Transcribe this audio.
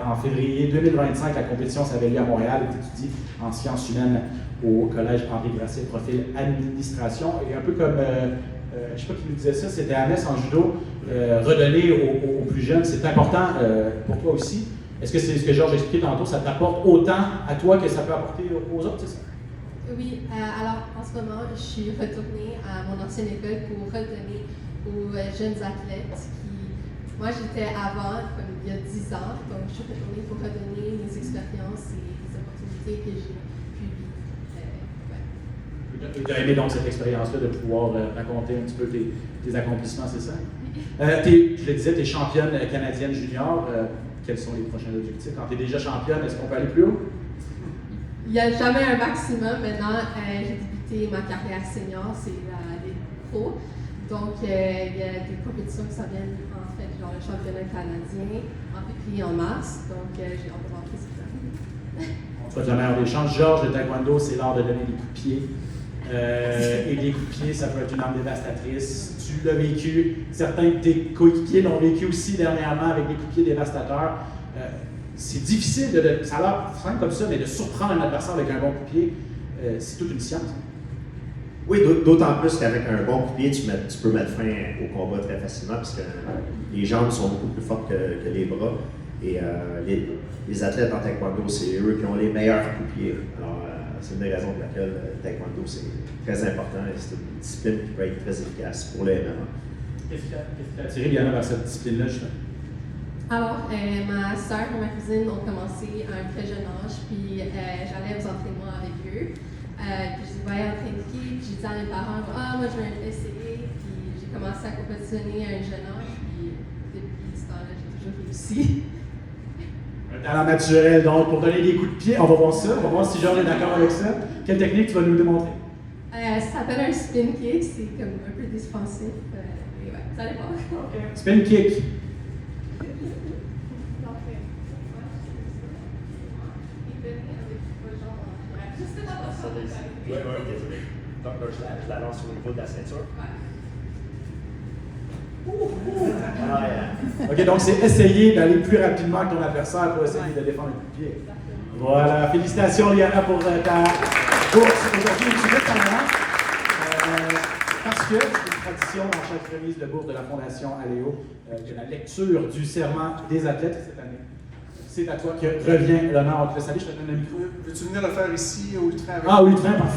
en février 2025, la compétition s'avait lieu à Montréal et tu étudies en sciences humaines au collège Henri Grasset, profil administration. Et un peu comme, je ne sais pas qui nous disait ça, c'était Annès en judo, redonner aux plus jeunes, c'est important pour toi aussi. Est-ce que c'est ce que Georges expliquait tantôt, ça t'apporte autant à toi que ça peut apporter aux autres, c'est ça? Oui, alors en ce moment, je suis retournée à mon ancienne école pour redonner aux jeunes athlètes qui, moi j'étais avant, comme il y a 10 ans, donc je suis retournée pour redonner mes expériences et les opportunités que j'ai pu vivre. Tu as aimé donc cette expérience-là de pouvoir raconter un petit peu tes accomplissements, c'est ça? Je le disais, tu es championne canadienne junior. Quels sont les prochains objectifs? Quand tu es déjà championne, est-ce qu'on peut aller plus haut? Il n'y a jamais un maximum. Maintenant, j'ai débuté ma carrière senior, c'est les pros. Donc, il y a des compétitions qui s'en viennent, en fait, genre le championnat canadien, en février, en mars. Donc, j'ai hâte de voir ce qui s'arrive. On te souhaite la meilleure des chances. Georges, le taekwondo, c'est l'art de donner des coups de pied. Et des coups de pied, ça peut être une arme dévastatrice. Tu l'as vécu. Certains de tes coéquipiers l'ont vécu aussi dernièrement avec des coups de pied dévastateurs. C'est difficile, ça a l'air simple comme ça, mais de surprendre un adversaire avec un bon coup de pied, c'est toute une science. Oui, d'autant plus qu'avec un bon coup de pied, tu peux mettre fin au combat très facilement parce que les jambes sont beaucoup plus fortes que les bras. Et les athlètes en taekwondo, c'est eux qui ont les meilleurs coups de pied. Alors, c'est une des raisons pour laquelle le taekwondo, c'est très important et c'est une discipline qui peut être très efficace pour les MMA. Qu'est-ce qui t'a attiré, Liana, vers cette discipline-là, justement? Alors, ma soeur et ma cousine ont commencé à un très jeune âge, puis j'allais aux entraînements avec eux. Puis je disais, ouais, entraîner qui? Puis j'ai dit à mes parents, moi je vais essayer. Puis j'ai commencé à compétitionner à un jeune âge, puis depuis ce temps-là, j'ai toujours réussi. Un talent naturel, donc, pour donner des coups de pied, on va voir ça, on va voir si Georges est d'accord avec ça. Quelle technique tu vas nous démontrer? Ça s'appelle un spin kick, c'est comme un peu défensif. Et ouais, vous allez voir. Okay. Spin kick. Oui, désolé. Donc, je la lance au niveau de la ceinture. OK, donc c'est essayer d'aller plus rapidement que ton adversaire pour essayer de défendre un coup de pied. Voilà, félicitations Liana pour ta course aujourd'hui. Tu mets ton nom parce que c'est une tradition dans chaque remise de bourse de la Fondation Aléo de la lecture du serment des athlètes cette année. C'est à toi que revient l'honneur. On te laisse aller, je te donne le micro. Peux-tu venir le faire ici au Lutrin avec Ah, au Lutrin, parfait.